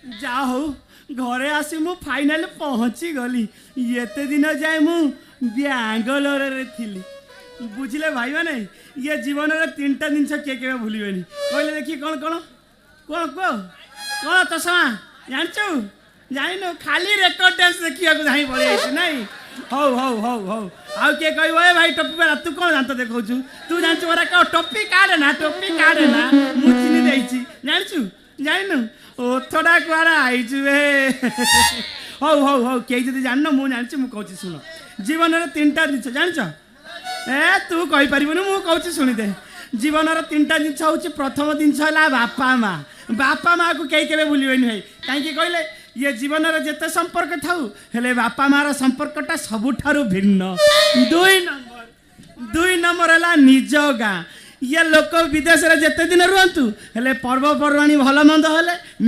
जा हो घरे आसी मु फाइनल पहुँची गली एते दिन जाए मु बेंगलोर रे थिली बुझिले भाई माने ये जीवन रे तीनटा जिनस के के भूलिबेनी कहले देखी कौन कौन कौन को कौन चषमा जानचु जानिनो खाली रेकर्ड डांस देखिया को धाई पड़े आइछ नहीं हौ हौ हौ हौ आउ के कहबो ए भाई टोपी वाला तू कौन जानत देखौछु तू जानचु मोरा का टोपी काढे ना मु चिनी देइची जानचु जानिनो ओ थोड़ा कुआरा आइछु ए हौ हौ हौ के जदी जाननो मु जानची मु कहूची सुनो जीवन रे तीनटा जिंस जानछ ए तू कहि परिबनु मु कहूची सुनि दे जीवन रे तीनटा जिंस होची प्रथम जिंस हला बापा माँ को कई केबे भूलिबेनी भाई काहे कहले ये जीवन रे जेते संपर्क थाउ हेले बापा माँ रो संपर्कटा सबुठारु भिन्न दुई नंबर हला निज गाँ ये लोक विदेश रे जेते दिन रुहंतु हेले पर्व पर्वाणी भल मंद हेले